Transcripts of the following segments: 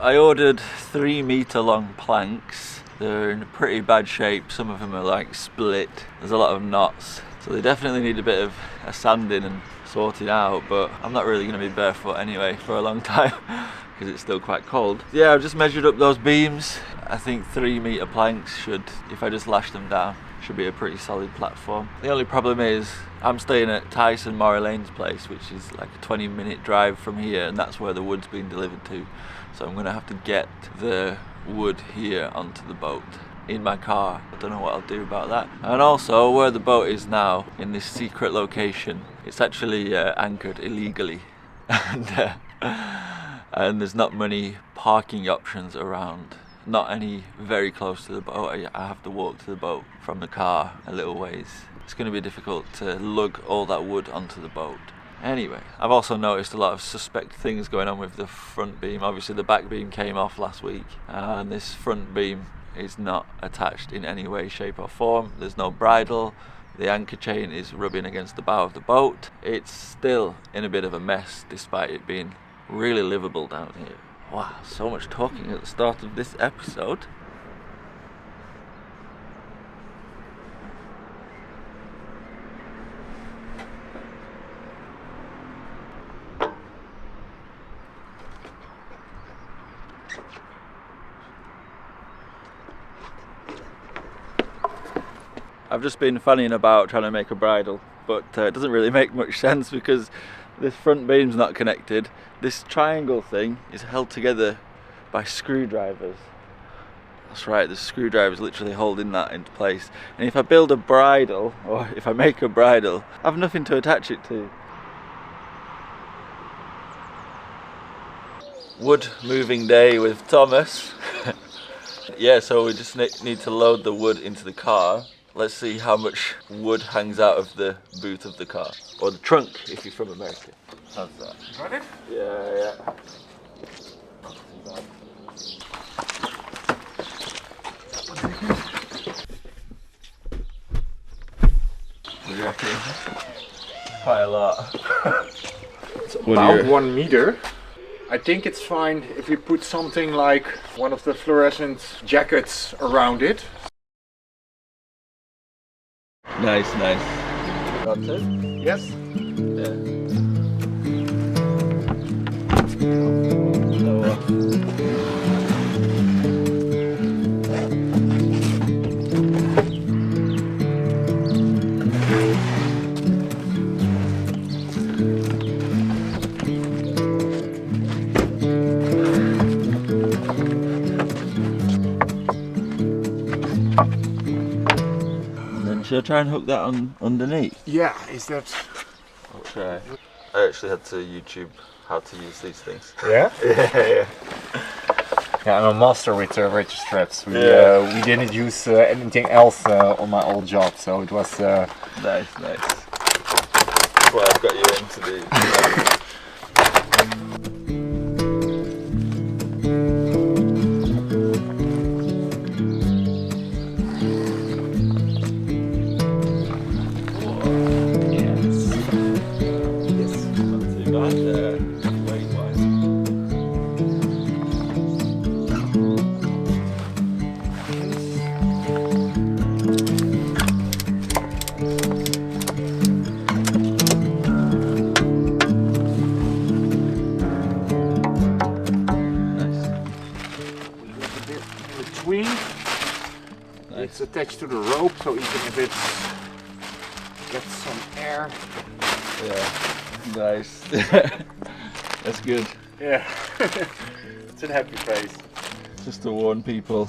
I ordered 3-meter long planks. They're in pretty bad shape. Some of them are like split. There's a lot of knots. So they definitely need a bit of a sanding and sorting out, but I'm not really going to be barefoot anyway for a long time because it's still quite cold. Yeah, I've just measured up those beams. I think 3-meter planks should, if I just lash them down, should be a pretty solid platform. The only problem is I'm staying at Tyson Lane's place, which is like a 20-minute drive from here, and that's where the wood's been delivered to. So I'm going to have to get the wood here onto the boat in my car. I don't know what I'll do about that. And also, where the boat is now, in this secret location, it's actually anchored illegally. And there's not many parking options around. Not any very close to the boat. I have to walk to the boat from the car a little ways. It's going to be difficult to lug all that wood onto the boat. Anyway, I've also noticed a lot of suspect things going on with the front beam. Obviously the back beam came off last week, and this front beam is not attached in any way, shape or form. There's no bridle. The anchor chain is rubbing against the bow of the boat. It's still in a bit of a mess despite it being really livable down here. Wow, so much talking at the start of this episode. I've just been fanning about trying to make a bridle, but it doesn't really make much sense because this front beam's not connected. This triangle thing is held together by screwdrivers. That's right, the screwdriver's literally holding that into place. And if I build a bridle, or if I make a bridle, I have nothing to attach it to. Wood moving day with Thomas. Yeah, so we just need to load the wood into the car. Let's see how much wood hangs out of the boot of the car. Or the trunk, if you're from America. How's that? Got it? Yeah. What do you reckon? Quite a lot. It's about 1 meter. I think it's fine if we put something like one of the fluorescent jackets around it. Nice. Got it? Yes. Yeah. Should I try and hook that on underneath? Yeah, is that... I'll try. I actually had to YouTube how to use these things. Yeah? Yeah. Yeah, I'm a master with radio straps. We didn't use anything else on my old job, so it was... Nice. That's what I've got you in to do. It's attached to the rope, so even if it gets some air. Yeah, nice. That's good. Yeah, it's a happy face. Just to warn people.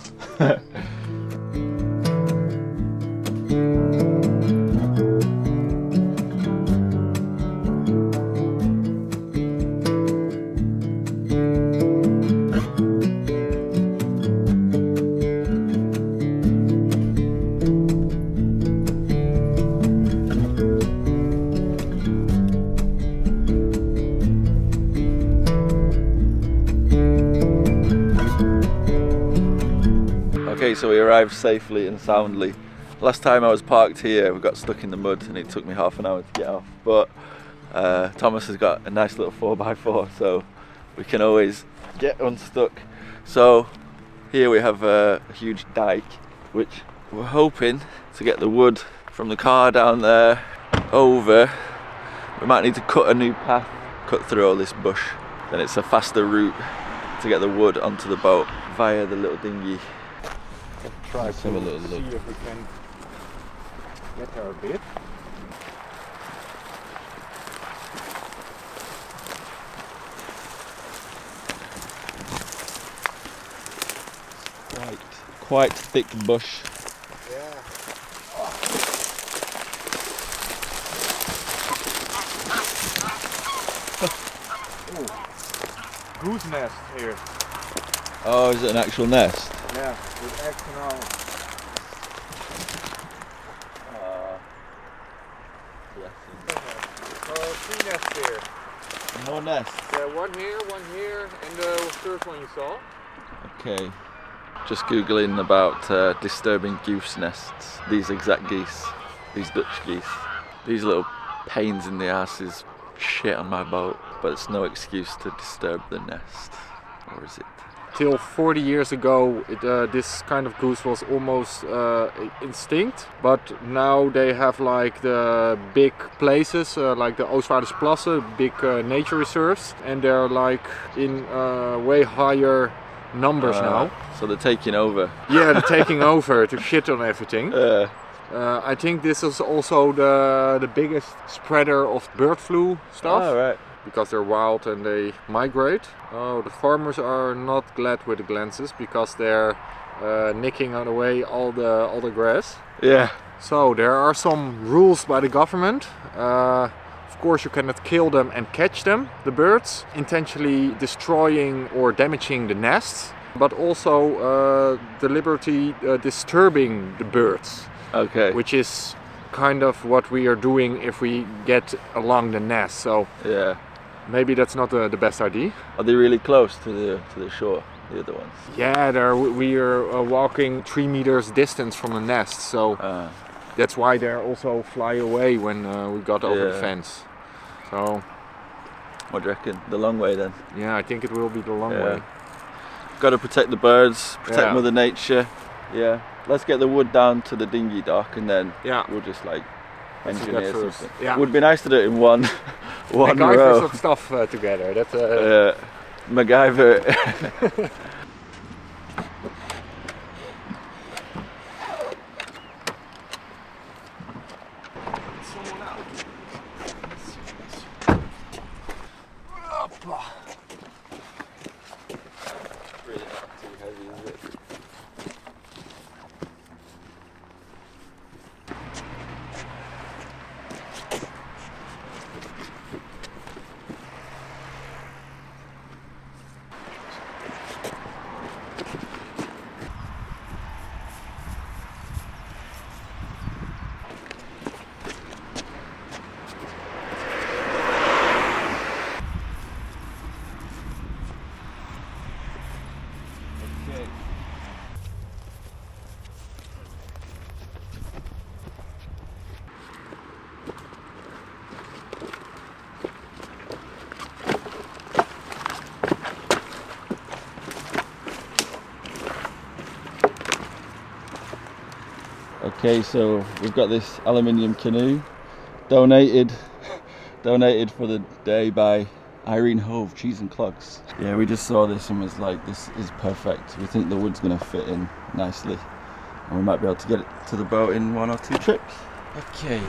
Okay, so we arrived safely and soundly. Last time I was parked here, we got stuck in the mud and it took me half an hour to get off. But Thomas has got a nice little 4x4, so we can always get unstuck. So here we have a huge dike, which we're hoping to get the wood from the car down there over. We might need to cut a new path, cut through all this bush. Then it's a faster route to get the wood onto the boat via the little dinghy. Let's have a little look. See if we can get there a bit. Quite thick bush. Yeah. Goose nest here. Oh, is it an actual nest? Yeah, with eggs and all. Three nests here. More nests? Yeah, one here, and the first one you saw. Okay. Just googling about disturbing goose nests. These exact geese, these Dutch geese. These little pains in the ass is shit on my boat, but it's no excuse to disturb the nest, or is it? Till 40 years ago, this kind of goose was almost extinct, but now they have like the big places, like the Oostvaardersplassen, big nature reserves, and they're like in way higher numbers now. So they're taking over. Yeah, they're taking over to shit on everything. I think this is also the biggest spreader of bird flu stuff. Oh, right. Because they're wild and they migrate. Oh, the farmers are not glad with the glances because they're nicking away all the grass. Yeah. So there are some rules by the government. Of course, you cannot kill them and catch them, the birds, intentionally destroying or damaging the nests, but also deliberately disturbing the birds. Okay. Which is kind of what we are doing if we get along the nest. So yeah, maybe that's not the best idea. Are they really close to the shore, the other ones? Yeah, we are walking 3 meters distance from the nest, so that's why they also fly away when we got over the fence. So what do you reckon? The long way then? Yeah, I think it will be the long way. Got to protect the birds, protect Mother Nature. Yeah. Let's get the wood down to the dinghy dock and then we'll just like engineer something. Yeah. It would be nice to do it in one row. MacGyver some stuff together. That's MacGyver. Okay, so we've got this aluminium canoe donated for the day by Irene Hove, Cheese and Clogs. Yeah, we just saw this and was like, this is perfect. We think the wood's gonna fit in nicely and we might be able to get it to the boat in 1 or 2 trips. Okay.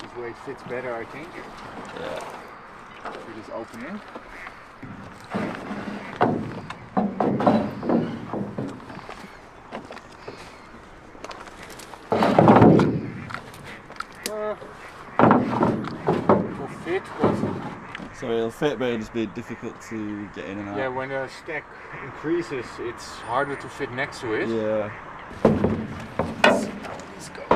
This way fits better, I think. Yeah. Through this opening. It will fit, but so it'll fit, but it'll just be difficult to get in and out. Yeah, when the stack increases, it's harder to fit next to it. Yeah. Let's see how this goes.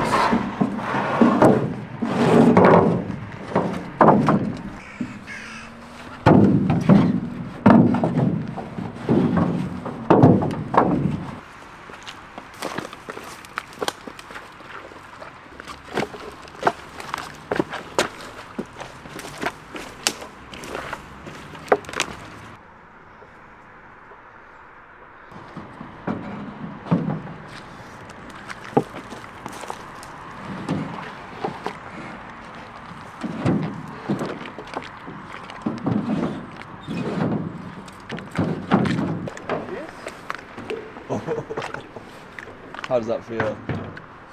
How does that feel?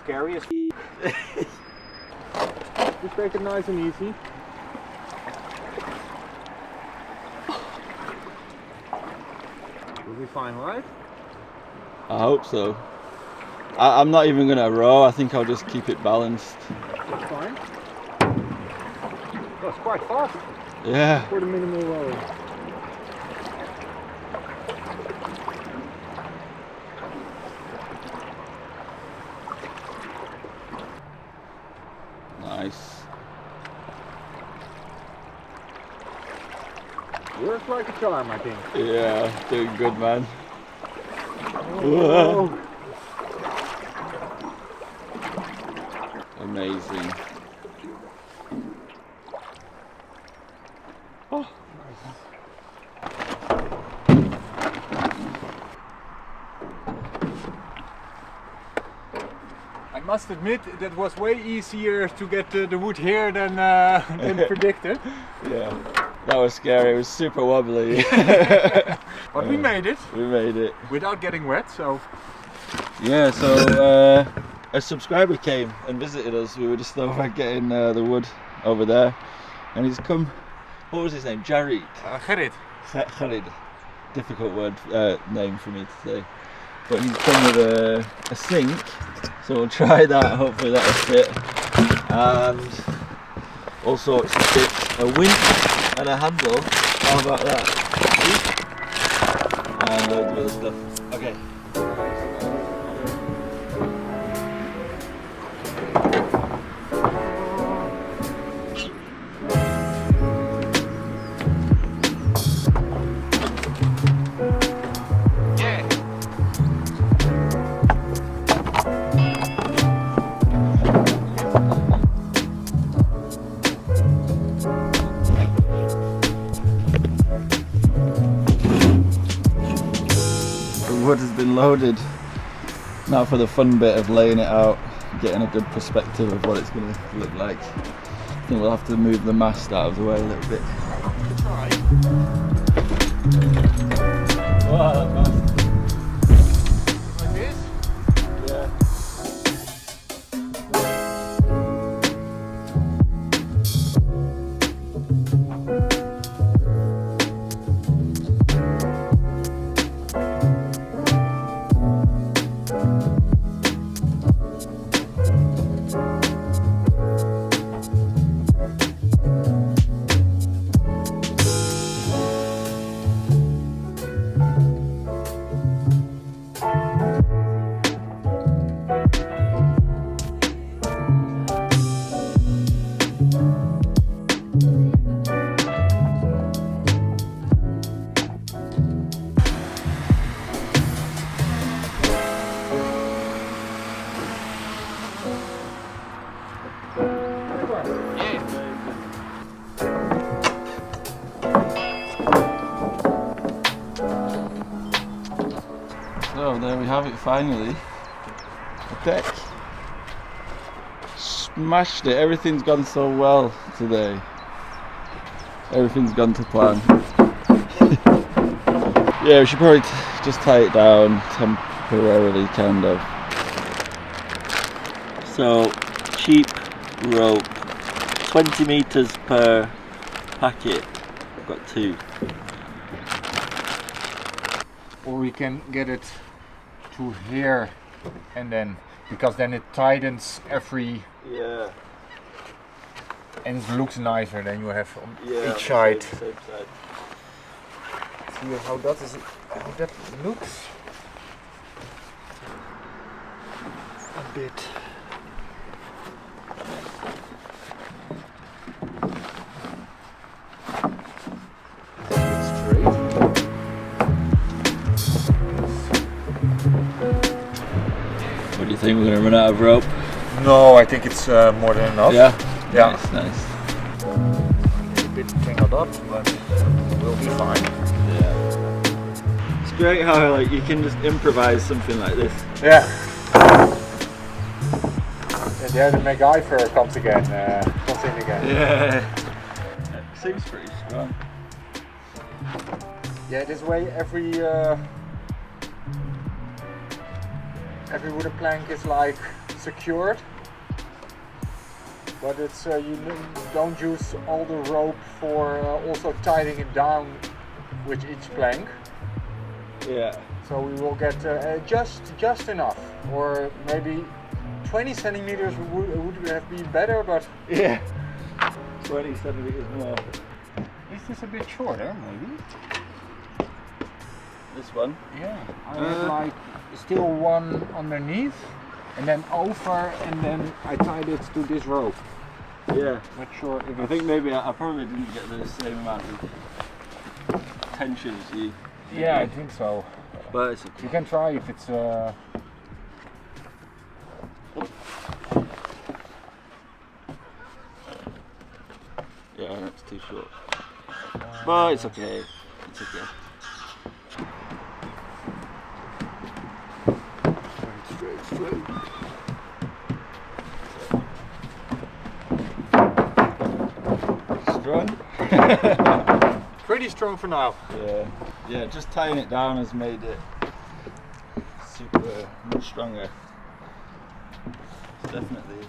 Scary as Just take it nice and easy. Will be fine, right? I hope so. I'm not even going to row, I think I'll just keep it balanced. That's fine. That's quite fast. Yeah. For the minimal rowing. Nice. Works like a charm, I think. Yeah, doing good, man. Oh. Amazing. Oh. I must admit that was way easier to get the wood here than predicted. Yeah, that was scary. It was super wobbly. But we made it. We made it. Without getting wet, so... Yeah, so a subscriber came and visited us. We were just over getting the wood over there. And he's come... What was his name? Jared? Gerrit. Gerrit. Difficult word, name for me to say. But he's come with a sink. So we'll try that, hopefully that'll fit. And all sorts of bits. A winch and a handle. How about that? And loads of other stuff. Okay. Wood has been loaded. Now for the fun bit of laying it out, getting a good perspective of what it's going to look like. I think we'll have to move the mast out of the way a little bit. Wow, that mast. Like this? Yeah. So there we have it finally. The deck. Smashed it. Everything's gone so well today. Everything's gone to plan. Yeah, we should probably just tie it down temporarily, kind of. So, cheap rope. 20 meters per packet. I've got 2. Or we can get it to here and then, because then it tightens every... Yeah. And it looks nicer than you have on each side. side. See how that looks. A bit. What do you think, we're going to run out of rope? No, I think it's more than enough. Yeah? Yeah. Nice. It's a bit tangled up, but we'll be fine. Yeah. It's great how like you can just improvise something like this. Yeah. And there the MacGyver comes in again. Yeah. It seems pretty strong. Yeah, this way every every wooden plank is like secured, but it's you don't use all the rope for also tying it down with each plank. Yeah. So we will get just enough, or maybe 20 centimeters would have been better, but yeah, 20 centimeters more. Is this a bit shorter, maybe? This one? Yeah. I have like still one underneath, and then over, and then I tied it to this rope. Yeah. Not sure if I think maybe I probably didn't get the same amount of tension as you. Yeah, I think so. But it's okay. You can try if it's. Yeah, that's too short. But it's okay. It's okay. Straight. Strong? Pretty strong for now. Yeah. Yeah, just tying it down has made it super much stronger. It's definitely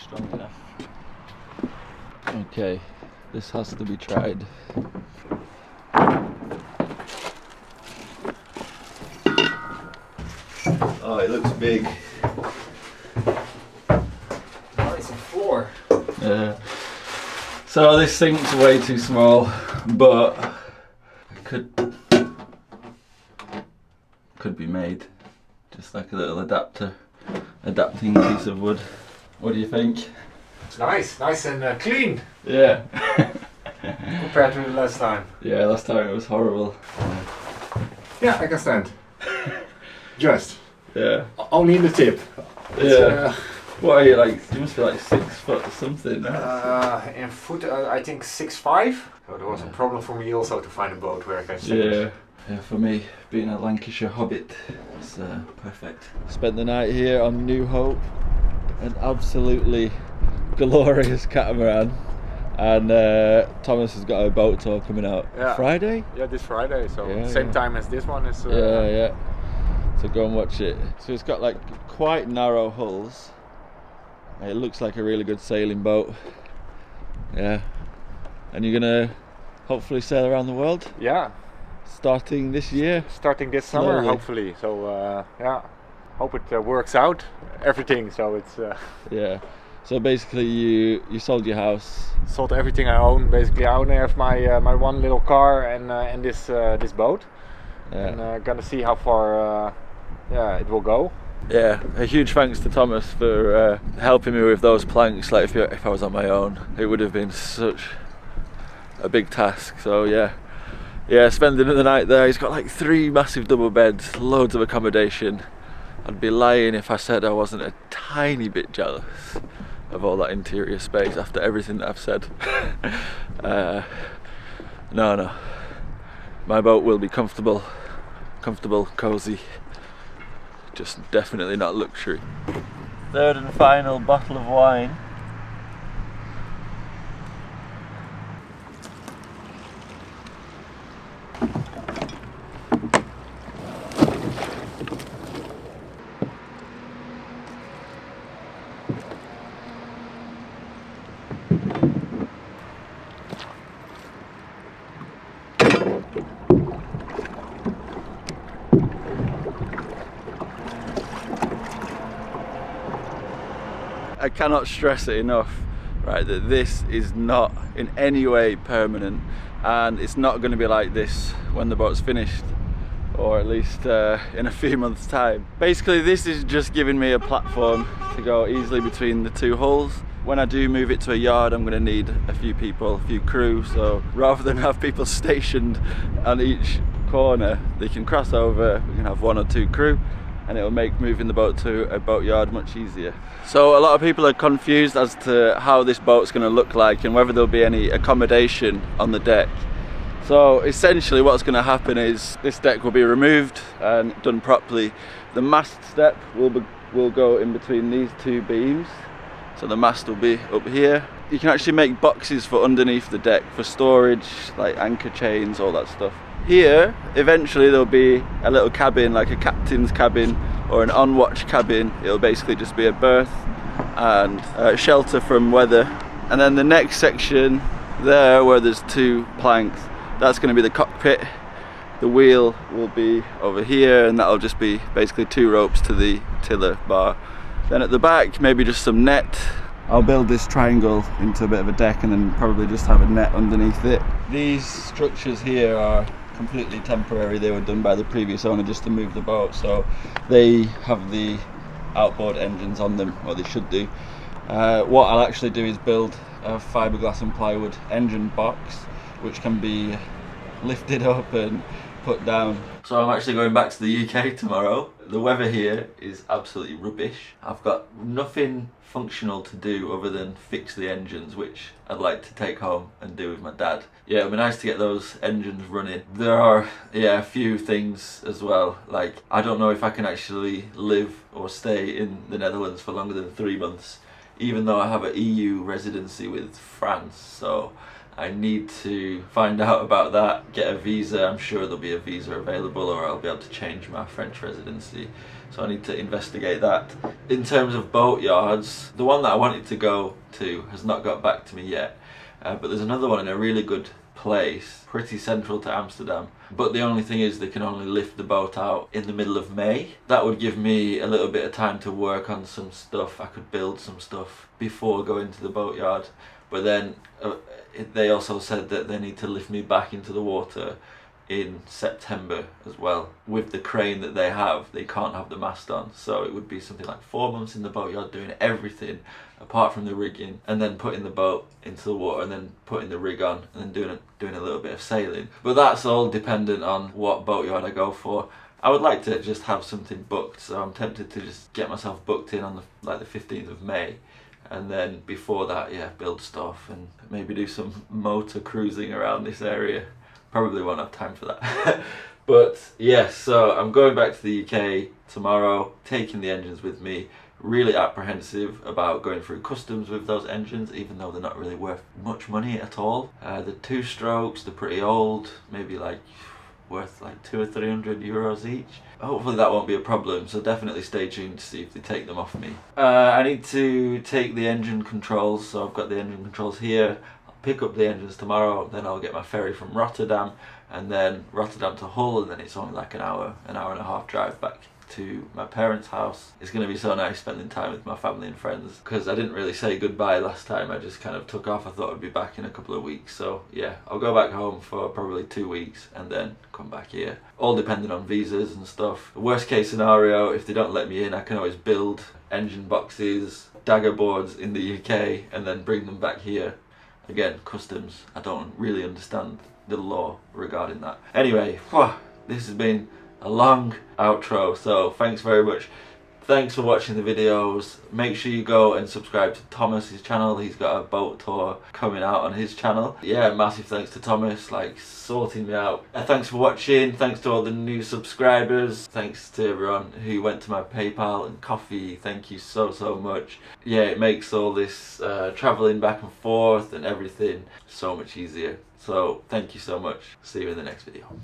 strong enough. Okay, this has to be tried. Oh, it looks big. Oh, it's a floor. Yeah. So this sink's way too small, but it could be made. Just like a little adapting piece of wood. What do you think? It's nice and clean Yeah. compared to the last time. Yeah, last time it was horrible. Yeah, I can stand. Just. Yeah. Only in the tip. Yeah. What are you like? You must be like 6 foot or something. In foot, I think 6'5". So there was a problem for me also to find a boat where I can stand. Yeah. Yeah, for me, being a Lancashire hobbit, it's perfect. Spent the night here on New Hope, an absolutely glorious catamaran, and Thomas has got a boat tour coming out Friday. Yeah, this Friday. So Yeah, same yeah. time as this one is. Yeah. So go and watch it. So it's got like quite narrow hulls. It looks like a really good sailing boat. Yeah. And you're gonna hopefully sail around the world Yeah. starting this year. Starting this summer, Slowly. hopefully. So yeah, hope it works out. Everything. So it's Yeah. So basically you sold your house. sold everything I own. Basically, I only have my one little car and this boat. Yeah. And gonna see how far it will go. Yeah, a huge thanks to Thomas for helping me with those planks. Like if I was on my own, it would have been such a big task. So yeah, spending the night there. He's got like 3 massive double beds, loads of accommodation. I'd be lying if I said I wasn't a tiny bit jealous of all that interior space after everything that I've said. No, my boat will be comfortable, cozy. Just definitely not luxury. Third and final bottle of wine. I cannot stress it enough, right, that this is not in any way permanent, and it's not going to be like this when the boat's finished, or at least in a few months' time. Basically, this is just giving me a platform to go easily between the 2 hulls. When I do move it to a yard, I'm going to need a few people, a few crew, so rather than have people stationed on each corner, they can cross over, we can have 1 or 2 crew, and it'll make moving the boat to a boatyard much easier. So a lot of people are confused as to how this boat's going to look like and whether there'll be any accommodation on the deck. So essentially what's going to happen is this deck will be removed and done properly. The mast step will go in between these 2 beams. So the mast will be up here. You can actually make boxes for underneath the deck for storage, like anchor chains, all that stuff. Here, eventually there'll be a little cabin, like a captain's cabin or an on-watch cabin. It'll basically just be a berth and shelter from weather. And then the next section there, where there's 2 planks, that's going to be the cockpit. The wheel will be over here, and that'll just be basically 2 ropes to the tiller bar. Then at the back, maybe just some net. I'll build this triangle into a bit of a deck and then probably just have a net underneath it. These structures here are completely temporary. They were done by the previous owner just to move the boat, so they have the outboard engines on them, or they should do. What I'll actually do is build a fiberglass and plywood engine box, which can be lifted up and put down. So I'm actually going back to the UK tomorrow. The weather here is absolutely rubbish. I've got nothing functional to do other than fix the engines, which I'd like to take home and do with my dad. Yeah, it'd be nice to get those engines running. There are, a few things as well. Like, I don't know if I can actually live or stay in the Netherlands for longer than 3 months, even though I have an EU residency with France. So I need to find out about that, get a visa. I'm sure there'll be a visa available, or I'll be able to change my French residency. So I need to investigate that. In terms of boat yards, the one that I wanted to go to has not got back to me yet. But there's another one in a really good place, pretty central to Amsterdam. But the only thing is they can only lift the boat out in the middle of May. That would give me a little bit of time to work on some stuff. I could build some stuff before going to the boatyard. But then they also said that they need to lift me back into the water in September as well. With the crane that they have, they can't have the mast on, so it would be something like 4 months in the boatyard doing everything apart from the rigging, and then putting the boat into the water, and then putting the rig on, and then doing a little bit of sailing. But that's all dependent on what boatyard I go for. I would like to just have something booked, so I'm tempted to just get myself booked in on the 15th of May. And then before that, build stuff and maybe do some motor cruising around this area. Probably won't have time for that. But yes, so I'm going back to the UK tomorrow, taking the engines with me. Really apprehensive about going through customs with those engines, even though they're not really worth much money at all. The 2 strokes, they're pretty old, maybe worth 200 or 300 euros each. Hopefully that won't be a problem, so definitely stay tuned to see if they take them off me. I need to take the engine controls, so I've got the engine controls here. I'll pick up the engines tomorrow, then I'll get my ferry from Rotterdam, and then Rotterdam to Hull, and then it's only like an hour and a half drive back to my parents' house. It's going to be so nice spending time with my family and friends, because I didn't really say goodbye last time. I just kind of took off. I thought I'd be back in a couple of weeks, so yeah, I'll go back home for probably 2 weeks and then come back here, all depending on visas and stuff. Worst case scenario, if they don't let me in, I can always build engine boxes, dagger boards in the UK, and then bring them back here. Again, customs, I don't really understand the law regarding that. Anyway, this has been a long outro, so thanks very much. Thanks for watching the videos. Make sure you go and subscribe to Thomas's channel. He's got a boat tour coming out on his channel. Yeah, massive thanks to Thomas, sorting me out. Thanks for watching. Thanks to all the new subscribers. Thanks to everyone who went to my PayPal and coffee. Thank you so much. Yeah, it makes all this traveling back and forth and everything so much easier. So thank you so much. See you in the next video.